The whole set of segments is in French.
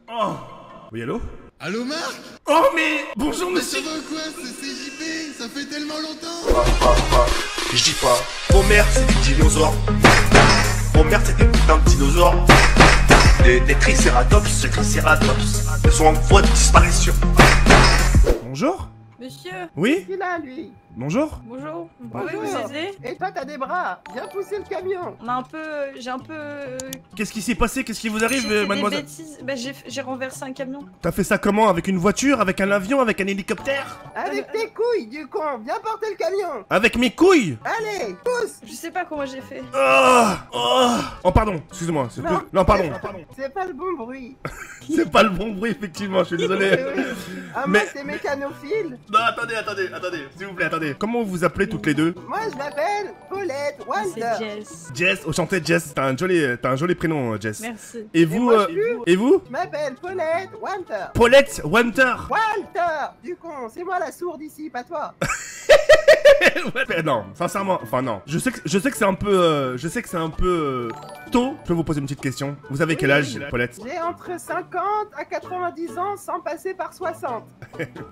Oh. Oui, allô? Allô Marc? Oh mais... Bonjour monsieur. Ça va quoi? C'est CJP, ça fait tellement longtemps. Je dis pas. Mon mère c'est des dinosaures. Mon mère c'est des putains de dinosaures. Des tricératops, ils sont en voie de disparition. Bonjour. Monsieur, Oui? Il est là, lui. Bonjour. bonjour, vous pouvez Bonjour. vous aider? Et toi, t'as des bras. Viens pousser le camion. On a un peu... j'ai un peu... Qu'est-ce qui s'est passé? Qu'est-ce qui vous j'ai arrive, fait des mademoiselle? bêtises. Bah j'ai renversé un camion. T'as fait ça comment? Avec une voiture? Avec un avion? Avec un hélicoptère? Avec tes couilles, du con. Viens porter le camion. Avec mes couilles? Allez, pousse. Je sais pas comment j'ai fait. Oh pardon, excusez-moi. Non. Non, pardon. C'est pas le bon bruit. C'est pas le bon bruit, effectivement, je suis désolé. Oui. Ah, Mais- moi, c'est mécanophile. Non, attendez, s'il vous plaît, attendez. Comment vous vous appelez toutes les deux? Moi, je m'appelle Paulette C'est Wonder. Jess. Jess, enchanté Jess. T'as un joli prénom, Jess. Merci. Et vous, moi, je suis- et vous? Je m'appelle Paulette Wonder. Paulette Winter. Walter, du con. C'est moi la sourde ici, pas toi. Ouais, non, sincèrement, enfin non. Je sais que c'est un peu, tôt. Je peux vous poser une petite question. Vous avez quel âge, Paulette? J'ai entre 50 à 90 ans sans passer par 60.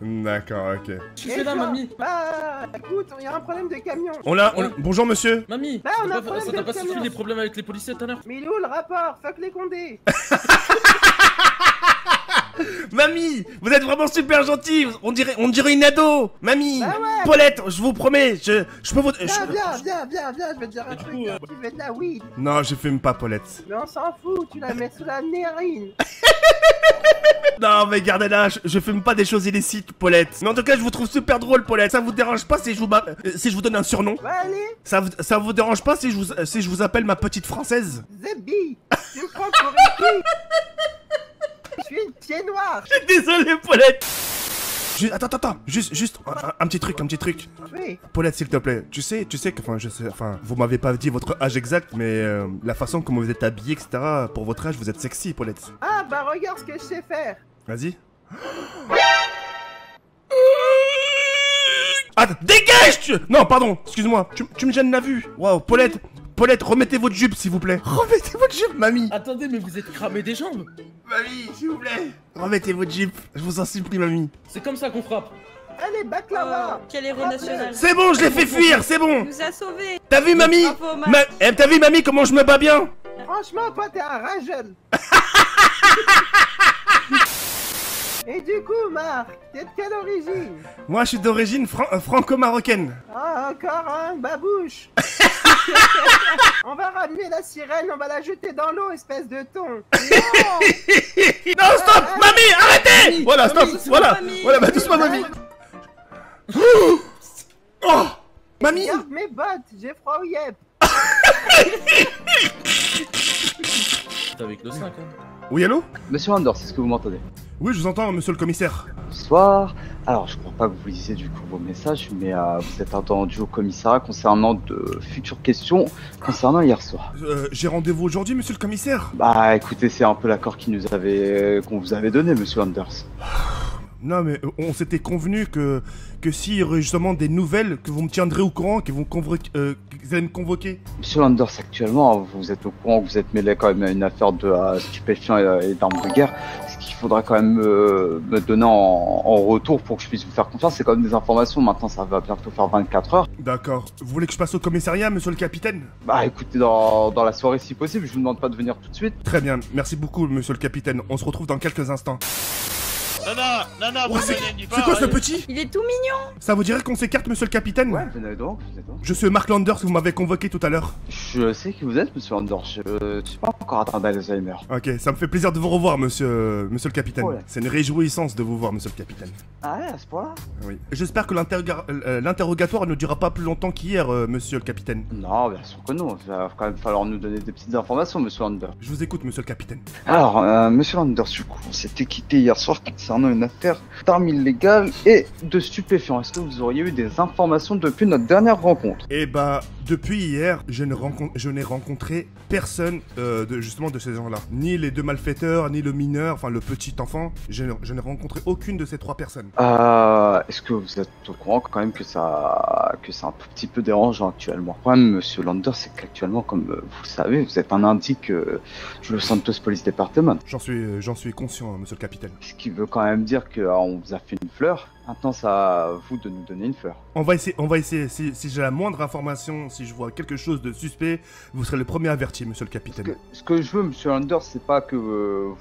D'accord, ok. Tu fais là, toi mamie? Bah, écoute, il y a un problème de camion. Bonjour monsieur. Mamie, Là, on a un problème ça de t'a pas camion. suffi les problèmes avec les policiers tout à l'heure? Mais il est où le rapport? Fuck les condés. Mamie, vous êtes vraiment super gentille. On dirait une ado. Mamie, Bah ouais. Paulette, je vous promets, je peux vous. Viens, je vais te dire un truc. Tu veux de la weed. Non, je fume pas, Paulette. Mais on s'en fout, tu la mets sous la narine. Non, mais gardez-la, je fume pas des choses illicites, Paulette. Mais en tout cas, je vous trouve super drôle, Paulette. Ça vous dérange pas si je vous donne un surnom? Va aller, Ça vous dérange pas si je vous appelle ma petite française? Zebby. Tu me prends pour une fille. Je suis une pied noir. Désolé, Paulette. Attends, juste un petit truc. Oui. Paulette, s'il te plaît, tu sais que, vous m'avez pas dit votre âge exact, mais la façon comme vous êtes habillé, etc., pour votre âge, vous êtes sexy, Paulette. Ah, bah regarde ce que je sais faire. Vas-y. Ah, dégage! Non, pardon, excuse-moi, tu me gênes la vue. Waouh, Paulette, remettez votre jupe, s'il vous plaît. Remettez votre jupe, mamie. Attendez, mais vous êtes cramé des jambes? Mamie, s'il vous plaît. Remettez votre jupe, je vous en supplie, mamie. C'est comme ça qu'on frappe. Allez, baklava. Quel héros national. C'est bon, je l'ai fait fuir, c'est bon. Il nous a sauvés. T'as vu, mamie? Bravo, Marc. T'as vu, mamie, comment je me bats bien? Franchement, toi, t'es un ragel. Et du coup, Marc, t'es de quelle origine? Moi, je suis d'origine franco-marocaine. Ah, encore un babouche. On va ramener la sirène, on va la jeter dans l'eau, espèce de thon. Non. Non, stop, mamie, arrêtez! Mamie, Voilà, stop, mamie, voilà, mamie. voilà, bah doucement, mamie. Oh, mamie. Regarde mes bottes, j'ai froid au yep. T'es avec le 5, hein. Oui, allô? Monsieur Anders, est-ce que vous m'entendez? Oui, je vous entends, monsieur le commissaire. Bonsoir. Alors, je crois pas que vous lisiez du coup vos messages, mais vous êtes attendu au commissariat concernant de futures questions concernant hier soir. J'ai rendez-vous aujourd'hui, monsieur le commissaire. Bah, écoutez, c'est un peu l'accord qu'on vous avait donné, monsieur Anders. Non, mais on s'était convenu que s'il y aurait justement des nouvelles, que vous me tiendrez au courant, que vous allez me convoquer. Monsieur Anders, actuellement, vous êtes au courant que vous êtes mêlé quand même à une affaire de stupéfiants et d'armes de guerre. Ce qu'il faudra quand même me donner en retour pour que je puisse vous faire confiance, c'est quand même des informations. Maintenant, ça va bientôt faire 24 heures. D'accord. Vous voulez que je passe au commissariat, monsieur le capitaine? Bah, écoutez, dans la soirée si possible, je vous demande pas de venir tout de suite. Très bien, merci beaucoup, monsieur le capitaine. On se retrouve dans quelques instants. Non, Oh, c'est quoi ce petit? Il est tout mignon. Ça vous dirait qu'on s'écarte, monsieur le capitaine? Venez donc, Je suis Mark Landers, vous m'avez convoqué tout à l'heure. Je sais qui vous êtes, monsieur Anders. Je suis pas encore atteint d'Alzheimer. Ok, ça me fait plaisir de vous revoir, monsieur le capitaine. Ouais. C'est une réjouissance de vous voir, monsieur le capitaine. Ah ouais, à ce point-là? Oui. J'espère que l'interrogatoire ne durera pas plus longtemps qu'hier, monsieur le capitaine. Non, bien sûr que non. Il va quand même falloir nous donner des petites informations, monsieur Anders. Je vous écoute, monsieur le capitaine. Alors, monsieur Anders, du coup, on s'était quitté hier soir concernant une affaire d'armes illégales et de stupéfiants. Est-ce que vous auriez eu des informations depuis notre dernière rencontre? Eh bah, Depuis hier, je n'ai rencontré personne justement de ces gens-là. Ni les deux malfaiteurs, ni le mineur, enfin le petit enfant. Je n'ai rencontré aucune de ces trois personnes. Est-ce que vous êtes au courant quand même que c'est un tout petit peu dérangeant actuellement? Le problème, monsieur Lander, c'est qu'actuellement, comme vous le savez, vous êtes un indique du Los Santos Police Department. J'en suis conscient, monsieur le capitaine. Ce qui veut quand même dire qu'on vous a fait une fleur. Maintenant, c'est à vous de nous donner une fleur. On va essayer. Si j'ai la moindre information, si je vois quelque chose de suspect, vous serez le premier averti, monsieur le capitaine. Ce que je veux, monsieur Lander, c'est pas que vous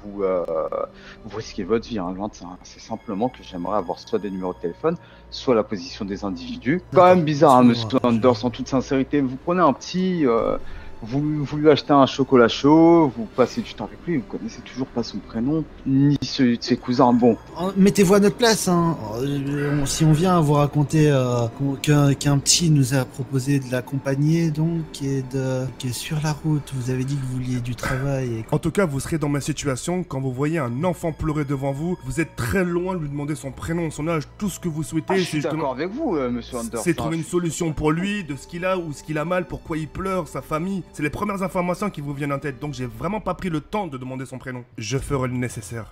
risquez votre vie, hein, loin de ça. C'est simplement que j'aimerais avoir soit des numéros de téléphone, soit la position des individus. Quand même bizarre, hein, monsieur Lander, en toute sincérité. Vous prenez un petit... Vous lui achetez un chocolat chaud, vous passez du temps avec lui, vous connaissez toujours pas son prénom, ni celui de ses cousins. Bon. Mettez-vous à notre place, hein. Si on vient vous raconter qu'un petit nous a proposé de l'accompagner, donc, qui est sur la route, vous avez dit que vous vouliez du travail. Et... En tout cas, vous serez dans ma situation, quand vous voyez un enfant pleurer devant vous, vous êtes très loin de lui demander son prénom, son âge, tout ce que vous souhaitez. Je suis d'accord avec vous, monsieur Lander. C'est trouver une solution pour lui, de ce qu'il a ou ce qu'il a mal, pourquoi il pleure, sa famille. C'est les premières informations qui vous viennent en tête, donc j'ai vraiment pas pris le temps de demander son prénom. Je ferai le nécessaire.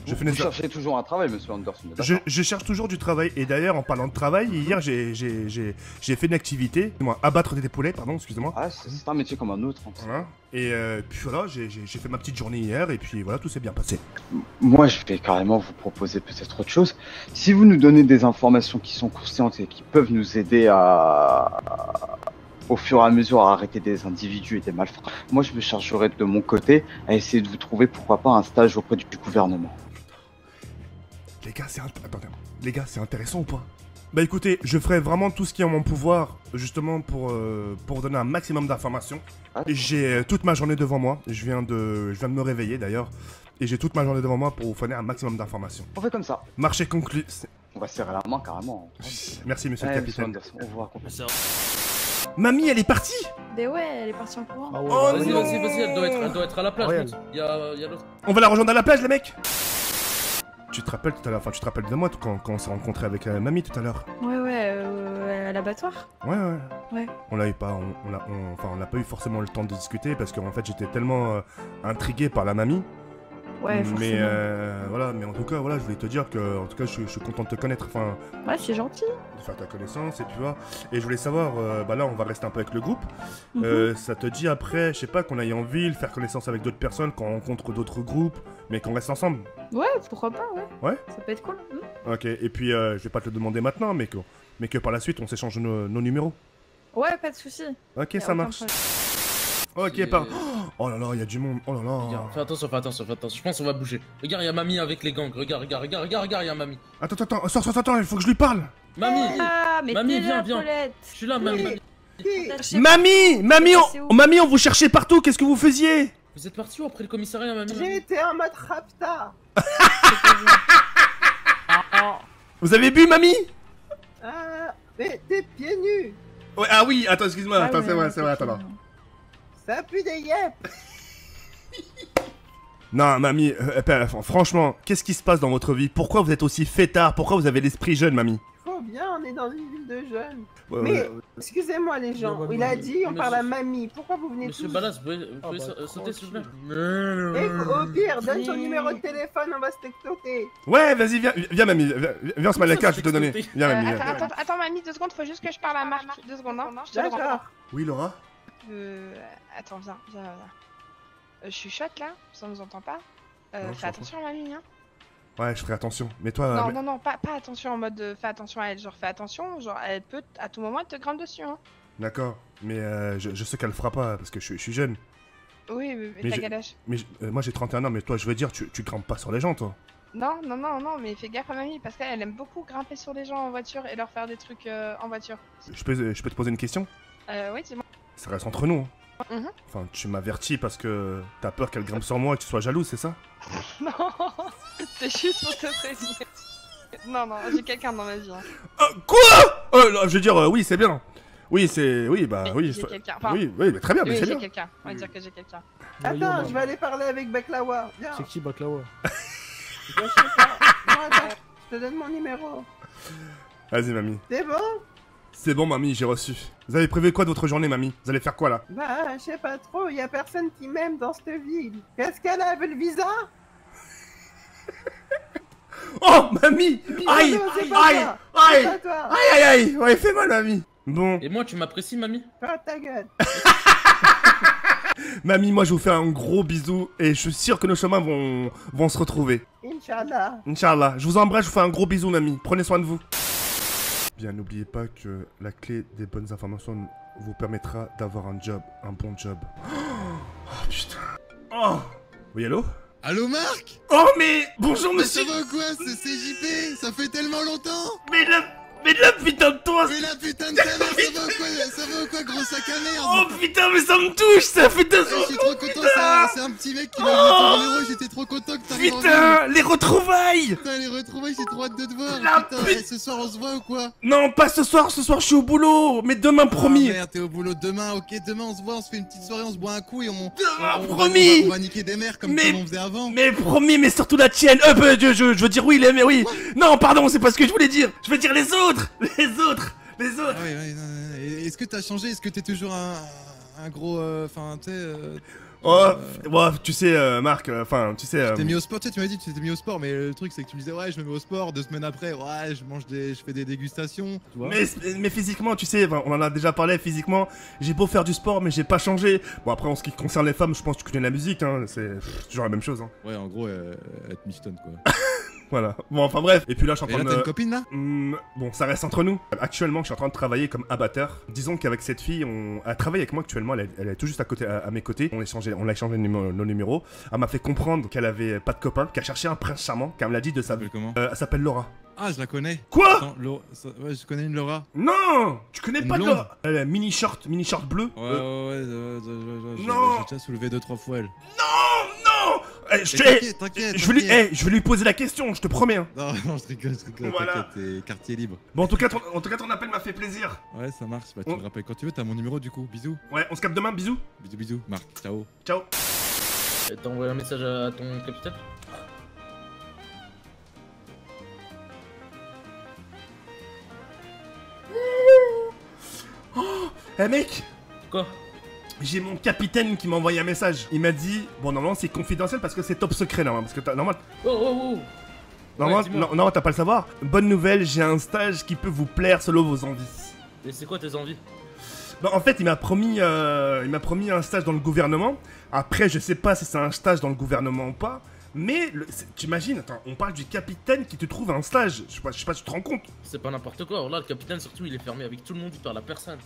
Vous cherchez toujours un travail, monsieur Anderson. Je cherche toujours du travail, et d'ailleurs, en parlant de travail, hier j'ai fait une activité, abattre des poulets, pardon, excusez-moi. Ah, c'est un métier comme un autre. Voilà. Et puis voilà, j'ai fait ma petite journée hier, et puis voilà, tout s'est bien passé. Moi, je vais carrément vous proposer peut-être autre chose. Si vous nous donnez des informations qui sont conscientes et qui peuvent nous aider au fur et à mesure à arrêter des individus et des malfrats. Moi, je me chargerai de mon côté à essayer de vous trouver, pourquoi pas, un stage auprès du gouvernement. Les gars, c'est intéressant ou pas? Bah écoutez, je ferai vraiment tout ce qui est en mon pouvoir, justement, pour donner un maximum d'informations. J'ai toute ma journée devant moi, je viens de me réveiller d'ailleurs, et j'ai toute ma journée devant moi pour vous fournir un maximum d'informations. On fait comme ça. Marché conclu. On va serrer la main carrément. Merci, monsieur le capitaine. Anderson, on vous raconte. Mamie, elle est partie? Mais ouais, elle est partie en courant. Ah ouais, Oh vas-y, non. vas-y, elle doit être à la plage. Ouais. Il y a l'autre. On va la rejoindre à la plage, les mecs. Tu te rappelles tout à l'heure, enfin tu te rappelles de moi quand on s'est rencontré avec Mamie tout à l'heure? Ouais, à l'abattoir. Ouais. On l'a eu pas, on n'a pas eu forcément le temps de discuter parce qu'en fait j'étais tellement intrigué par la Mamie. Ouais, forcément. Mais voilà, mais en tout cas voilà, je voulais te dire que en tout cas je suis content de te connaître, enfin. Ouais, c'est gentil. De faire ta connaissance et puis voilà. Et je voulais savoir, bah là on va rester un peu avec le groupe. Ça te dit après, je sais pas, qu'on aille en ville, faire connaissance avec d'autres personnes, qu'on rencontre d'autres groupes, mais qu'on reste ensemble. Ouais, pourquoi pas, ouais. Ouais. Ça peut être cool. Ok. Et puis je vais pas te le demander maintenant, mais que par la suite on s'échange nos numéros. Ouais, pas de soucis. Ok, Y a ça aucun marche. problème. Ok, pardon. Oh là là, il y a du monde. Oh là là. Regarde, fais attention. Je pense qu'on va bouger. Regarde, il y a Mamie avec les gangs. Regarde, il y a Mamie. Attends, sors, il faut que je lui parle. Mamie, Ah, mais Mamie, t'es là, viens. Paulette. je suis là, Mamie. Mamie, on vous cherchait partout, qu'est-ce que vous faisiez? Vous êtes parti où après le commissariat, Mamie? J'ai été en mode rapta. Vous avez bu, Mamie? Mais t'es pieds nus. Ouais, ah oui, attends, excuse-moi, attends, c'est vrai, attends. Ça pue des yep. Non, Mamie, franchement, qu'est-ce qui se passe dans votre vie? Pourquoi vous êtes aussi fêtard? Pourquoi vous avez l'esprit jeune, Mamie? Faut bien, on est dans une ville de jeunes. Ouais, Mais, ouais. excusez-moi les gens, il a dit on parle à mamie. Pourquoi vous venez Monsieur tous? Ballas, vous pouvez sauter s'il vous plaît? Et au pire, donne ton numéro de téléphone, on va se textoter. Ouais, vas-y, viens, Mamie, viens, on se met à la carte, je vais te donner. Viens, Mamie, viens. Attends, mamie, 2 secondes, faut juste que je parle à Marc. 2 secondes, hein. Je te le rends. D'accord. Oui, Laura? Attends, viens. Je suis chouette là, ça nous entend pas. Non, je Fais attention, mamie, hein. Ouais, je ferai attention. Mais toi... Non, pas attention en mode fais attention à elle. Genre, fais attention, genre, elle peut à tout moment te grimpe dessus, hein. D'accord, mais je sais qu'elle le fera pas parce que je suis jeune. Oui, mais t'as quel âge? Mais moi j'ai 31 ans, mais toi je veux dire, tu grimpes pas sur les gens, toi. Non, mais fais gaffe à mamie parce qu'elle aime beaucoup grimper sur les gens en voiture et leur faire des trucs en voiture. Je peux te poser une question? Oui, dis-moi. Ça reste entre nous. Mhm. Enfin, tu m'avertis parce que t'as peur qu'elle grimpe sur moi et que tu sois jalouse, c'est ça? Non, c'est juste pour te prévenir. Non, j'ai quelqu'un dans ma vie. Hein. Quoi? Je veux dire, oui, c'est bien. Oui, c'est... Oui, bah, Mais oui. j'ai quelqu'un. Enfin, Oui, mais très bien, mais oui, c'est j'ai bien. quelqu'un. On va dire que j'ai quelqu'un. Attends, je vais aller parler avec Baklawa. Viens. C'est qui Baklawa? Je sais pas. Non, attends, je te donne mon numéro. Vas-y, Mamie. C'est bon? C'est bon, mamie, j'ai reçu. Vous avez prévu quoi de votre journée, mamie? Vous allez faire quoi, là? Bah, je sais pas trop, y a personne qui m'aime dans cette ville. Qu'est-ce qu'elle a, le visa? Oh, mamie! Aïe! Non, c'est pas Aïe! toi. Aïe! C'est pas toi. Aïe, aïe, aïe! Ouais, fais mal, mamie. Bon, Et moi, tu m'apprécies, mamie? Ferme ta gueule. mamie, moi, je vous fais un gros bisou et je suis sûr que nos chemins vont se retrouver. Inch'Allah. Inch'Allah. Je vous embrasse, je vous fais un gros bisou, mamie. Prenez soin de vous. Bien, n'oubliez pas que la clé des bonnes informations vous permettra d'avoir un job, un bon job. Oh, putain. Oh! Oui, allô? Allô Marc? Oh, mais bonjour, Mais monsieur! ça va quoi? C'est CJP? Ça fait tellement longtemps! Mais la putain de toi! Mais la putain de ta mère, ça va ou quoi, gros sac à merde? Oh putain, mais ça me touche! Ça fait 2 Je ans! suis trop content, c'est un petit mec qui m'a donné ton numéro, j'étais trop content que t'arrives en ville. Putain, les retrouvailles! Putain, les retrouvailles, j'ai trop hâte de te voir. La Putain, pute- et ce soir on se voit ou quoi? Non, pas ce soir je suis au boulot! Mais demain, promis! Ah merde, t'es au boulot demain, ok, demain on se voit, on se fait une petite soirée, on se boit un coup et promis. on va niquer des mères comme Mais- on faisait avant. Mais promis, mais surtout la tienne! Je veux dire oui, mais oui! Non, pardon, c'est pas ce que je voulais dire! Je veux dire les autres! Les autres! Les autres! Ah ouais, non. Et est-ce que t'as changé? Est-ce que t'es toujours un gros. Enfin, tu sais. Oh, tu sais, Marc, tu sais... T'es mis au sport, tu sais, tu m'as dit que tu t'étais mis au sport, mais le truc c'est que tu me disais, ouais, je me mets au sport, 2 semaines après, ouais, je fais des dégustations, tu vois. Mais physiquement, tu sais, on en a déjà parlé, physiquement, j'ai beau faire du sport, mais j'ai pas changé. Bon, après, en ce qui concerne les femmes, je pense que tu connais la musique, hein, c'est toujours la même chose, hein. Ouais, en gros, être michetonne, quoi. Voilà. Bon, enfin bref. Et puis là, je suis en Et train là, de... t'as une copine, là? Bon, ça reste entre nous. Actuellement, je suis en train de travailler comme abatteur. Disons qu'avec cette fille, elle travaille avec moi actuellement. Elle est tout juste à mes côtés. On a échangé nos numéros. Elle m'a fait comprendre qu'elle avait pas de copain, qu'elle cherchait un prince charmant, qu'elle me l'a dit de sa... s'appelle comment? Elle s'appelle Laura. Ah, je la connais. Quoi? Attends, ouais, je connais une Laura. Non, tu connais Une pas de blonde. Laura? Elle a mini short bleu. Ouais, Non. j'ai déjà soulevé 2-3 fois elle. Non. T'inquiète. Je vais lui poser la question, je te promets. Hein. Non, je rigole, Voilà. t'inquiète, t'es quartier libre. Bon, en tout cas, ton appel m'a fait plaisir. Ouais, ça marche, bah tu me rappelles quand tu veux, t'as mon numéro du coup, bisous. Ouais, on se capte demain, bisous. Bisous, Marc, ciao. Ciao. T'as envoyé un message à ton capitaine? Eh mec, Quoi? j'ai mon capitaine qui m'a envoyé un message. Il m'a dit, bon normalement c'est confidentiel parce que c'est top secret normalement, parce que normalement, Oh. Ouais, dis-moi. non, t'as pas le savoir. Bonne nouvelle, j'ai un stage qui peut vous plaire selon vos envies. Et c'est quoi tes envies? Bah, en fait, il m'a promis un stage dans le gouvernement. Après, je sais pas si c'est un stage dans le gouvernement ou pas. Mais, t'imagines, attends, on parle du capitaine qui te trouve un stage. Je sais pas si tu te rends compte. C'est pas n'importe quoi. Alors là, le capitaine, surtout, il est fermé avec tout le monde, il parle à personne.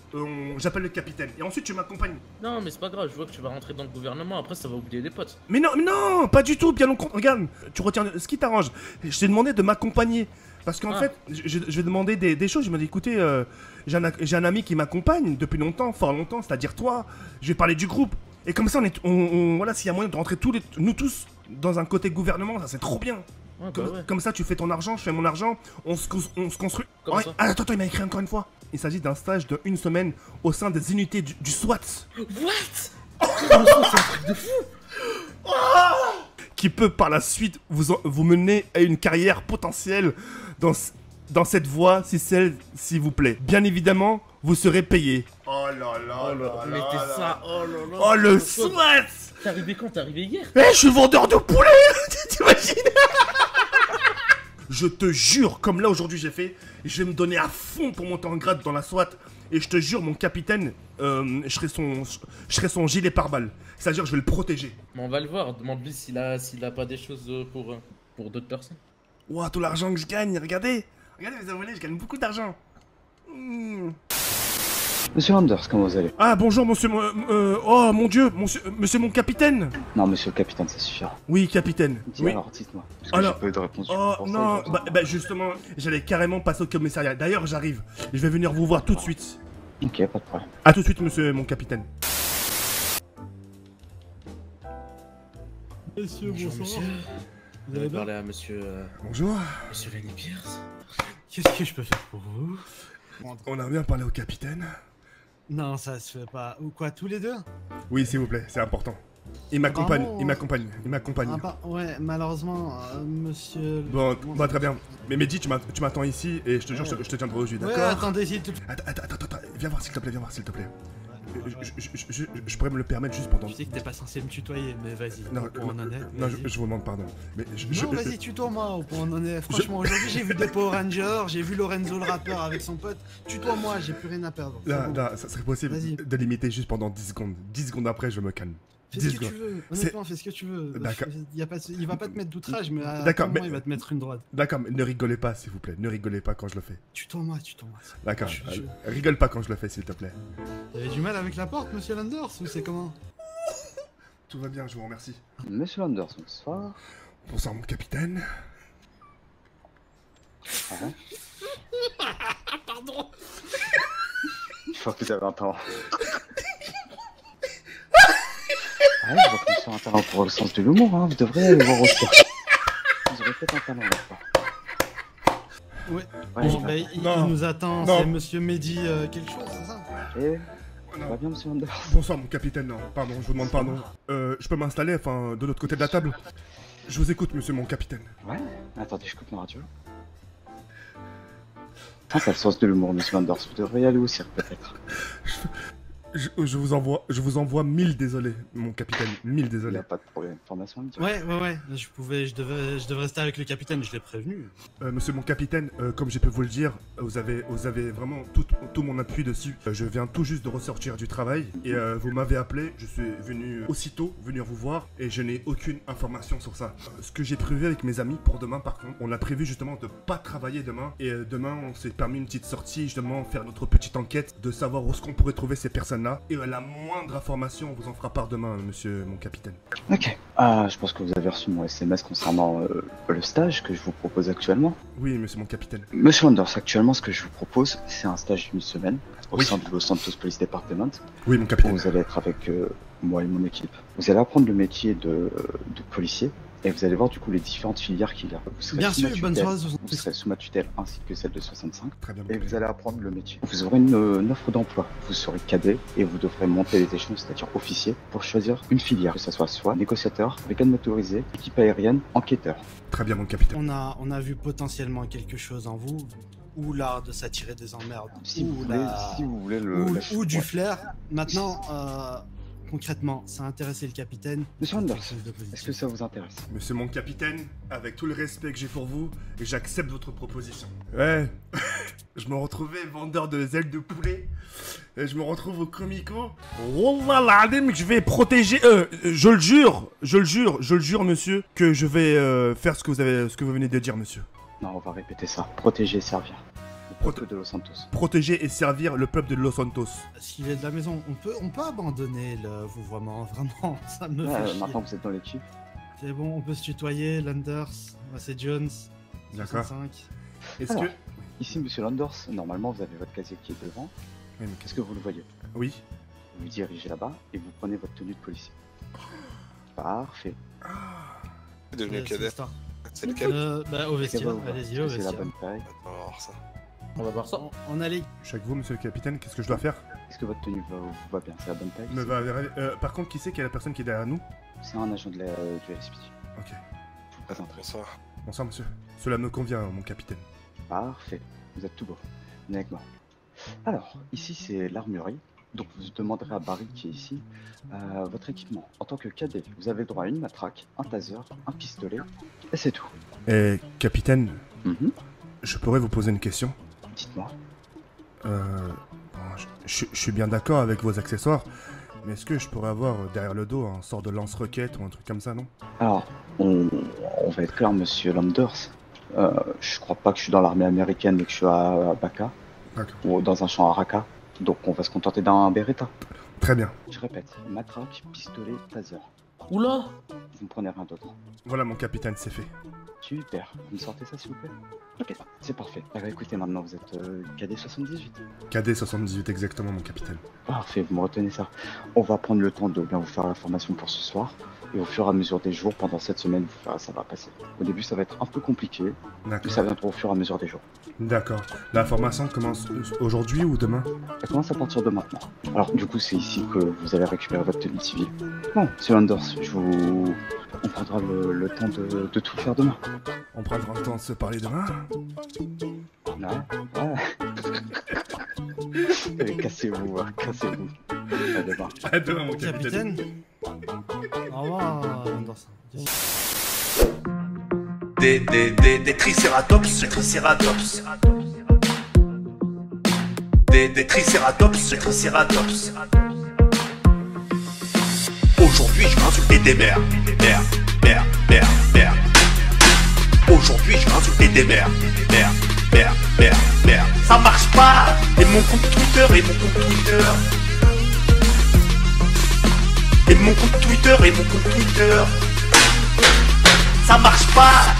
J'appelle le capitaine. Et ensuite, tu m'accompagnes. Non, mais c'est pas grave, je vois que tu vas rentrer dans le gouvernement, après ça va oublier des potes. Mais non, pas du tout, bien au contraire. Regarde, tu retiens ce qui t'arrange. Je t'ai demandé de m'accompagner. Parce qu'en fait, je vais demander des choses. Je me dis, écoutez, j'ai un ami qui m'accompagne depuis longtemps, fort longtemps, c'est-à-dire toi. Je vais parler du groupe. Et comme ça, voilà, s'il y a moyen de rentrer nous tous dans un côté gouvernement, ça c'est trop bien. Ouais, bah ouais. Comme ça, tu fais ton argent, je fais mon argent, on se construit. Comment Ouais. ça? Ah, attends, il m'a écrit encore une fois. Il s'agit d'un stage de 1 semaine au sein des unités du SWAT. What? C'est un truc de fou. Qui peut par la suite vous mener à une carrière potentielle dans cette voie, s'il vous plaît. Bien évidemment, vous serez payé. Oh là là, Mettez ça, oh là là. Oh le SWAT. T'es arrivé quand? T'es arrivé hier? Eh, je suis vendeur de poulet. T'imagines? Je te jure, comme là aujourd'hui j'ai fait, je vais me donner à fond pour monter en grade dans la SWAT. Et je te jure, mon capitaine, je serai son gilet pare-balles. C'est-à-dire, je vais le protéger. Mais on va le voir, demande-lui s'il a pas des choses pour d'autres personnes. Ouah, tout l'argent que je gagne, regardez. Regardez, mes abonnés, je gagne beaucoup d'argent. Monsieur Anders, comment vous allez? Ah, bonjour, monsieur... oh, mon Dieu, monsieur mon capitaine. Non, monsieur le capitaine, ça suffira. Oui, capitaine. Oui. Alors, dites-moi. Parce que Alors, j'ai pas eu de réponse. Oh, pour ça, non, je vous en- bah justement, j'allais carrément passer au commissariat. D'ailleurs, j'arrive. Je vais venir vous voir tout de suite. Ok, pas de problème. A tout de suite, monsieur mon capitaine. Monsieur, Bonjour, bonsoir. monsieur. Vous Vous allez allez bien? parler à monsieur... Bonjour. Monsieur Lenny Pierce. Qu'est-ce que je peux faire pour vous? On a bien parlé au capitaine. Non, ça se fait pas. Ou quoi, tous les deux? Oui, s'il vous plaît, c'est important. Il m'accompagne, Vraiment, il m'accompagne, il m'accompagne. Ah bah, ouais, malheureusement, monsieur... Bon, Comment bah ça très bien. s'appelle Mais Mehdi, tu m'attends ici et je te jure, je te tiendrai au jus, Ouais, d'accord? attendez, s'il te plaît. Attends, viens voir s'il te plaît, viens voir s'il te plaît. Je pourrais me le permettre juste pendant... Je sais que t'es pas censé me tutoyer, mais vas-y, Non, au point où on en est. non, vas-y. je vous demande pardon. Mais Non, vas-y, tutoie-moi, au point où on en est. Franchement, aujourd'hui, j'ai vu des Power Rangers, j'ai vu Lorenzo le rappeur avec son pote. Tutoie-moi, j'ai plus rien à perdre. C'est Là, bon. là, ça serait possible Vas-y. de limiter juste pendant 10 secondes. 10 secondes après, je me calme. Fais ce 10 que tu secondes. veux, honnêtement, fais ce que tu veux. D'accord. Il va pas te mettre d'outrage, mais à D'accord, un moment, mais- il va te mettre une droite. D'accord, mais ne rigolez pas, s'il vous plaît. Ne rigolez pas quand je le fais. Tutoie-moi. D'accord. Je- Rigole pas quand je le fais, s'il te plaît. T'avais du mal avec la porte, monsieur Landers, ou c'est comment? Tout va bien, je vous remercie. Monsieur Landers, bonsoir. Bonsoir, mon capitaine. Pardon. Une fois que vous avez un talent. Ouais, je vois que monsieur a un talent pour le sens de l'humour, hein. Vous devriez aller voir au cirque. Vous aurez peut-être un talent là-bas. Ouais. Ouais, Bon, bah, il Non. nous attend, Non. c'est monsieur Mehdi quelque chose, c'est ça? Et... Ça va bien, monsieur Landers? Bonsoir, mon capitaine. Non, pardon, je vous demande pardon. Je peux m'installer, enfin, de l'autre côté de la table? Je vous écoute, monsieur mon capitaine. Ouais. Attendez, je coupe ma radio. Ah, ça a le sens de l'humour, monsieur Landers. Vous devriez aller au cirque, peut-être. Je vous envoie 1000 désolés, mon capitaine. 1000 Il désolés. n'y a pas de problème. Formation immédiate. Ouais. Je devais rester avec le capitaine, je l'ai prévenu. Monsieur mon capitaine, comme j'ai pu vous le dire, vous avez vraiment tout mon appui dessus. Je viens tout juste de ressortir du travail et vous m'avez appelé. Je suis venu aussitôt venir vous voir et je n'ai aucune information sur ça. Ce que j'ai prévu avec mes amis pour demain, par contre, on a prévu justement de pas travailler demain et demain on s'est permis une petite sortie, justement faire notre petite enquête, de savoir où est-ce qu'on pourrait trouver ces personnes-là et la moindre information on vous en fera part demain, monsieur mon capitaine. Ok. Je pense que vous avez reçu mon SMS concernant le stage que je vous propose actuellement. Oui, monsieur mon capitaine. Monsieur Landers, actuellement, ce que je vous propose, c'est un stage d'une semaine au Oui. sein du Los Santos Police Department. Oui, mon Où capitaine. vous allez être avec moi et mon équipe. Vous allez apprendre le métier de policier et vous allez voir du coup les différentes filières qu'il y a. Vous serez Bien sous ma sûr, bonne tutelle. soirée, Vous 66. serez sous ma tutelle ainsi que celle de 65. Très bien, mon Et vous capitaine. allez apprendre le métier. Vous aurez une offre d'emploi. Vous serez cadet et vous devrez monter les échelons, c'est-à-dire officier, pour choisir une filière, que ce soit négociateur, brigade motorisée, équipe aérienne, enquêteur. Très bien, mon capitaine. On a vu potentiellement quelque chose en vous, ou l'art de s'attirer des emmerdes, Si ou, vous voulez, la- si vous voulez ou du ouais. flair. Maintenant, concrètement, ça a intéressé le capitaine. Monsieur C'est Anders, quelque chose de positif. est-ce que ça vous intéresse? Monsieur mon capitaine, avec tout le respect que j'ai pour vous, j'accepte votre proposition. Ouais, je me retrouvais vendeur de ailes de poulet, et je me retrouve au Comico. Oh là là, je vais protéger, je le jure, monsieur, que je vais faire ce que vous venez de dire, monsieur. Non, on va répéter ça. Protéger et servir. Le peuple de Los Santos. Protéger et servir le peuple de Los Santos. S'il est de la maison, on peut abandonner le vouvoiement, vraiment, ça me fait chier. Maintenant vous êtes dans l'équipe. C'est bon, on peut se tutoyer, Landers, moi c'est Jones, D'accord. 65. Est-ce Alors, que... Ici, monsieur Landers, normalement vous avez votre casier qui est devant. Oui, mais Est-ce que vous le voyez? Oui. Vous vous dirigez là-bas et vous prenez votre tenue de policier. Parfait. C'est devenu cadet. C'est Au Est-ce que vestiaire, vous- allez-y, est-ce au que c'est la vestiaire. bonne taille? Alors ça. On va voir ça. On a les... Je suis avec vous, monsieur le capitaine, qu'est-ce que je dois faire? Est-ce que votre tenue vous va bien? C'est la bonne taille? Me va... par contre, qui c'est qui est la personne qui est derrière nous? C'est un agent de du LSPD. Ok. Je vous présenterai. Bonsoir. Bonsoir, monsieur. Cela me convient, mon capitaine. Parfait. Vous êtes tout beau. Venez avec moi. Alors, ici c'est l'armurerie. Donc vous demanderez à Barry qui est ici votre équipement. En tant que cadet, vous avez le droit à une matraque, un taser, un pistolet, et c'est tout. Capitaine, Mhm. je pourrais vous poser une question? Dites-moi. Je suis bien d'accord avec vos accessoires, mais est-ce que je pourrais avoir derrière le dos un sort de lance-roquette ou un truc comme ça, non? Alors, on va être clair, monsieur Landers. Je crois pas que je suis dans l'armée américaine et que je suis à Baka, D'accord. ou dans un champ à Raqqa. Donc on va se contenter d'un Beretta. Très bien. Je répète, matraque, pistolet, taser. Oula! Vous ne prenez rien d'autre. Voilà, mon capitaine, c'est fait. Super, vous me sortez ça s'il vous plaît? Ok, c'est parfait. Ah bah écoutez, maintenant vous êtes KD 78. KD 78 exactement, mon capitaine. Parfait, vous me retenez ça. On va prendre le temps de bien vous faire la formation pour ce soir. Et au fur et à mesure des jours, pendant cette semaine, vous verrez, ça va passer. Au début, ça va être un peu compliqué, mais ça viendra au fur et à mesure des jours. D'accord. La formation commence aujourd'hui ou demain? Elle commence à partir de maintenant. Alors, du coup, c'est ici que vous allez récupérer votre tenue civile. Bon, c'est Anders, on prendra le temps de tout faire demain. On prendra le temps de se parler demain? Ouais. Cassez-vous, cassez-vous. À demain. À demain, mon capitaine. Au revoir, Anders. Des tricératops, tricératops. Des tricératops, tricératops. Aujourd'hui, je vais insulter des mères. Mère. Aujourd'hui, je vais insulter des mères. Mère. Ça marche pas. Et mon compte Twitter, ça marche pas.